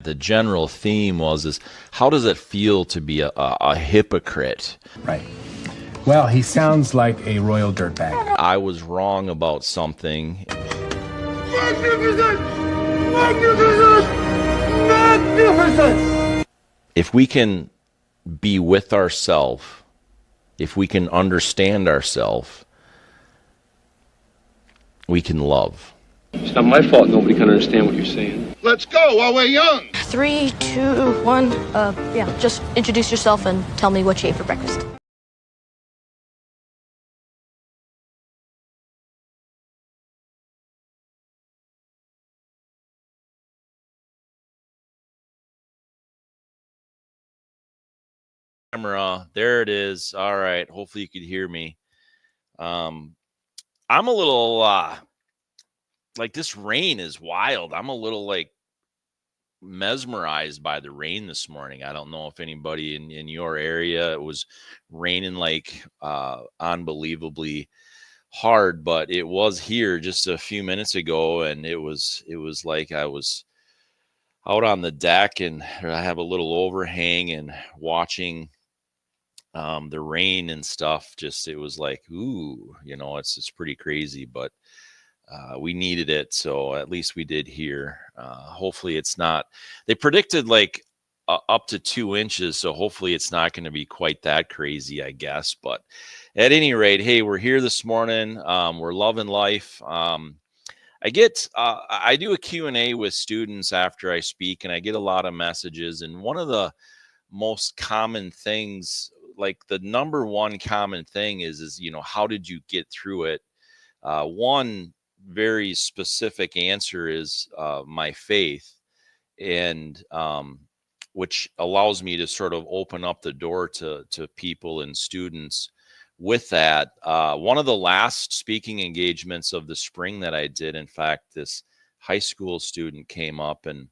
The general theme is how does it feel to be a hypocrite? Right. Well, he sounds like a royal dirtbag. I was wrong about something. Magnificent! Magnificent! Magnificent! If we can be with ourselves, if we can understand ourselves, we can love. It's not my fault nobody can understand what you're saying. Let's go while we're young. 3, 2, 1. Yeah, just introduce yourself and tell me what you ate for breakfast. Camera, there it is. All right, hopefully you could hear me. I'm a little like this rain is wild. I'm a little like mesmerized by the rain this morning. I don't know if anybody in your area, it was raining like unbelievably hard, but it was here just a few minutes ago, and it was like I was out on the deck and I have a little overhang and watching the rain and stuff. Just it was like, ooh, it's pretty crazy, but we needed it, so at least we did here. Hopefully it's not, they predicted like up to 2 inches, so hopefully it's not going to be quite that crazy, I guess. But at any rate, hey, we're here this morning. We're loving life. I do a Q&A with students after I speak, and I get a lot of messages, and one of the most common things, like the number one common thing is how did you get through it? One very specific answer is my faith, and which allows me to sort of open up the door to people and students with that. One of the last speaking engagements of the spring that I did, in fact, this high school student came up and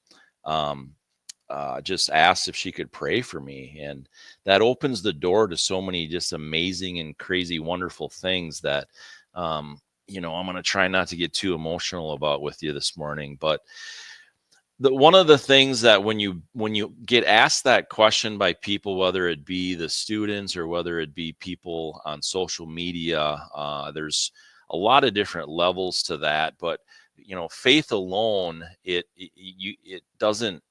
just asked if she could pray for me, and that opens the door to so many just amazing and crazy, wonderful things that I'm going to try not to get too emotional about with you this morning. But one of the things that when you get asked that question by people, whether it be the students or whether it be people on social media, there's a lot of different levels to that. But faith alone, it doesn't.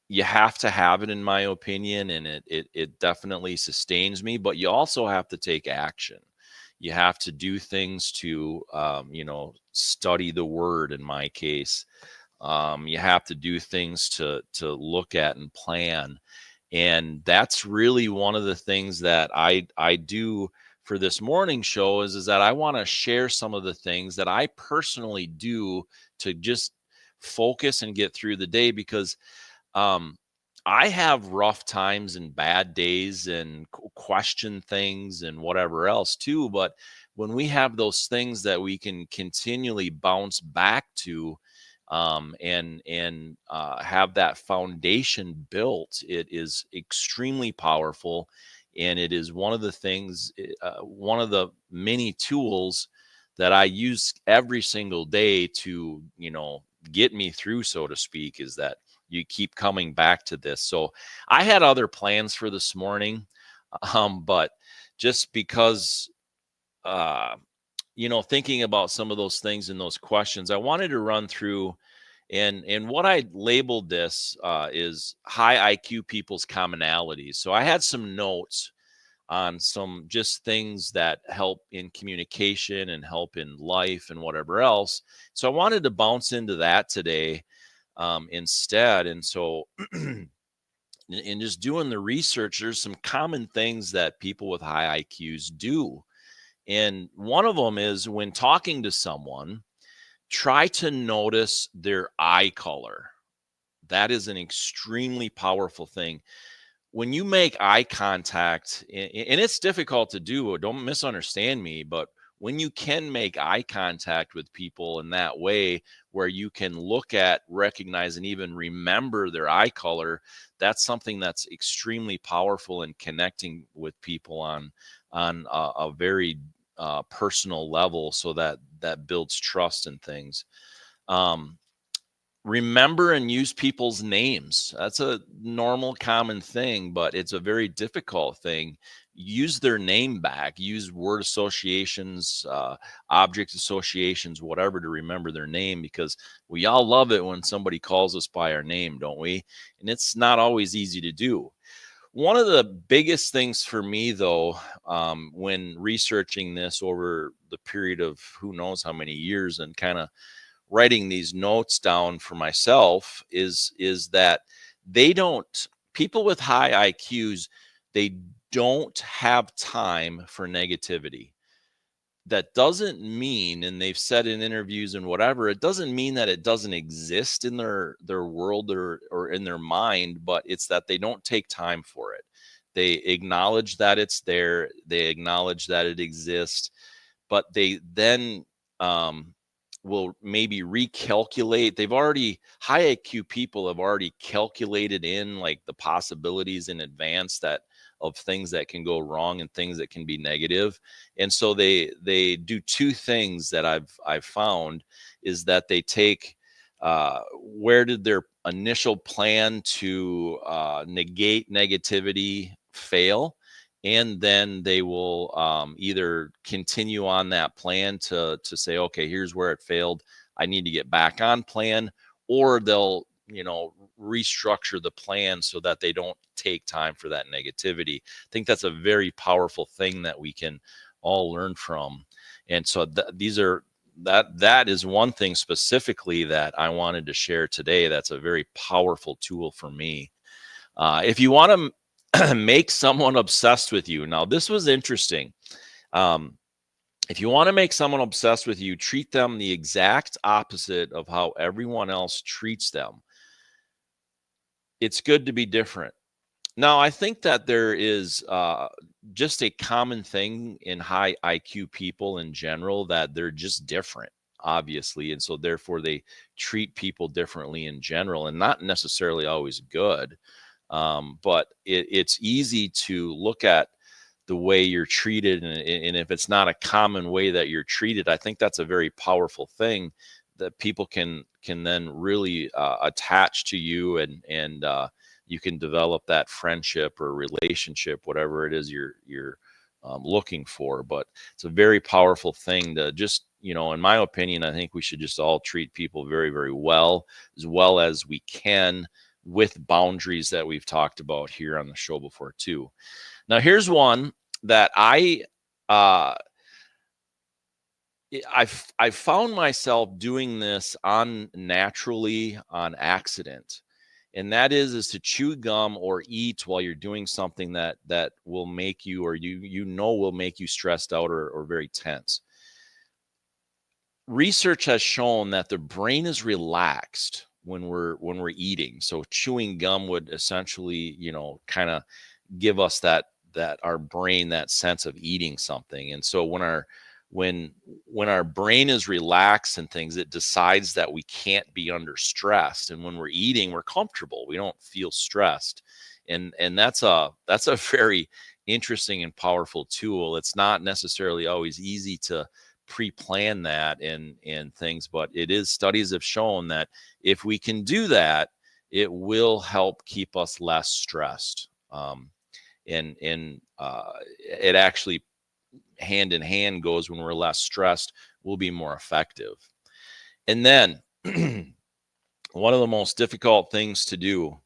You have to have it, in my opinion, and it definitely sustains me. But you also have to take action. You have to do things to, study the word. In my case, you have to do things to look at and plan. And that's really one of the things that I do for this morning show is that I want to share some of the things that I personally do to just focus and get through the day, because I have rough times and bad days and question things and whatever else too. But when we have those things that we can continually bounce back to, and have that foundation built, it is extremely powerful. And it is one of the things, one of the many tools that I use every single day to, get me through, so to speak, is that you keep coming back to this. So I had other plans for this morning, but just because, thinking about some of those things and those questions, I wanted to run through, and what I labeled this is high IQ people's commonalities. So I had some notes on some just things that help in communication and help in life and whatever else. So I wanted to bounce into that today instead. And so in just doing the research, there's some common things that people with high IQs do. And one of them is when talking to someone, try to notice their eye color. That is an extremely powerful thing. When you make eye contact, and it's difficult to do, don't misunderstand me, but when you can make eye contact with people in that way, where you can look at, recognize, and even remember their eye color, that's something that's extremely powerful in connecting with people on a very personal level, so that builds trust and things. remember and use people's names. That's a normal, common thing, but it's a very difficult thing. Use their name back, use word associations, object associations, whatever, to remember their name, because we all love it when somebody calls us by our name, don't we? And it's not always easy to do. One of the biggest things for me, though, when researching this over the period of who knows how many years and kind of writing these notes down for myself, is that they don't people with high IQs, they don't have time for negativity. That doesn't mean, and they've said in interviews and whatever, it doesn't mean that it doesn't exist in their world or in their mind, but it's that they don't take time for it. They acknowledge that it's there, they acknowledge that it exists, but they then will maybe recalculate. High IQ people have already calculated in like the possibilities in advance that of things that can go wrong and things that can be negative. And so they do two things that I've found, is that they take where did their initial plan to negate negativity fail, and then they will either continue on that plan to say, okay, here's where it failed, I need to get back on plan, or they'll restructure the plan so that they don't take time for that negativity. I think that's a very powerful thing that we can all learn from. And so that is one thing specifically that I wanted to share today. That's a very powerful tool for me. If you want to make someone obsessed with you, now this was interesting. If you want to make someone obsessed with you, treat them the exact opposite of how everyone else treats them. It's good to be different. Now, I think that there is just a common thing in high IQ people in general, that they're just different, obviously. And so therefore they treat people differently in general, and not necessarily always good. But it's easy to look at the way you're treated. And if it's not a common way that you're treated, I think that's a very powerful thing, that people can then really attach to you, and you can develop that friendship or relationship, whatever it is you're looking for. But it's a very powerful thing to just, in my opinion, I think we should just all treat people very, very well as we can, with boundaries that we've talked about here on the show before too. Now, here's one that I found myself doing this naturally on accident. And that is to chew gum or eat while you're doing something that will make you, or will make you stressed out or very tense. Research has shown that the brain is relaxed when we're eating. So chewing gum would essentially, kind of give us that our brain, that sense of eating something. And so when our brain is relaxed and things, it decides that we can't be under stress. And when we're eating, we're comfortable. We don't feel stressed. And that's a very interesting and powerful tool. It's not necessarily always easy to pre-plan that and things, but studies have shown that if we can do that, it will help keep us less stressed. And it actually hand in hand goes, when we're less stressed, we'll be more effective. And then one of the most difficult things to do,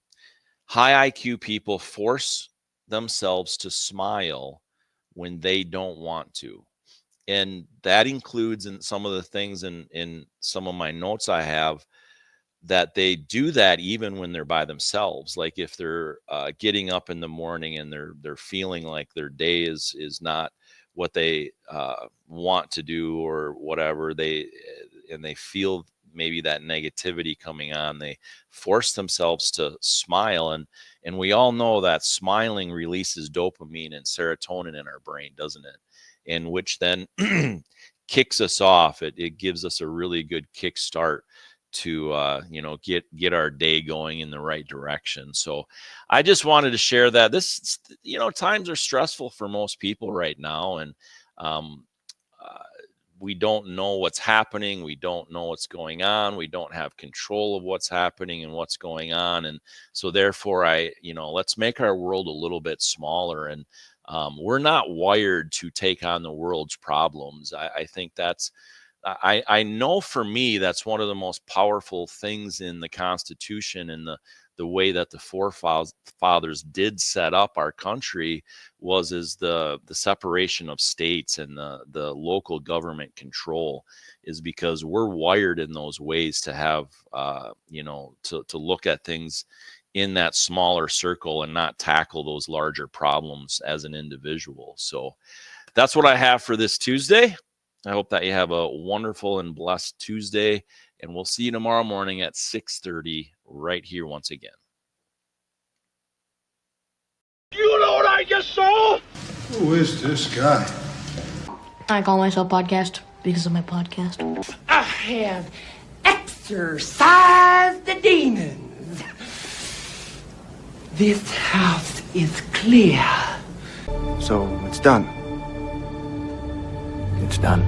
high IQ people force themselves to smile when they don't want to. And that includes in some of the things in some of my notes I have, that they do that even when they're by themselves. Like if they're getting up in the morning and they're feeling like their day is not what they want to do or whatever, and they feel maybe that negativity coming on, they force themselves to smile. And we all know that smiling releases dopamine and serotonin in our brain, doesn't it? And which then kicks us off. It gives us a really good kickstart to get our day going in the right direction. So I just wanted to share that. This, times are stressful for most people right now, and we don't know what's happening. We don't know what's going on. We don't have control of what's happening and what's going on. And so therefore let's make our world a little bit smaller. And we're not wired to take on the world's problems. I think I know for me, that's one of the most powerful things in the Constitution and the way that the forefathers did set up our country is the separation of states and the local government control, is because we're wired in those ways to have, to look at things in that smaller circle and not tackle those larger problems as an individual. So that's what I have for this Tuesday. I hope that you have a wonderful and blessed Tuesday, and we'll see you tomorrow morning at 6:30 right here once again. You know what I just saw? Who is this guy? I call myself podcast because of my podcast. I have exorcised the demons. This house is clear. So it's done. It's done.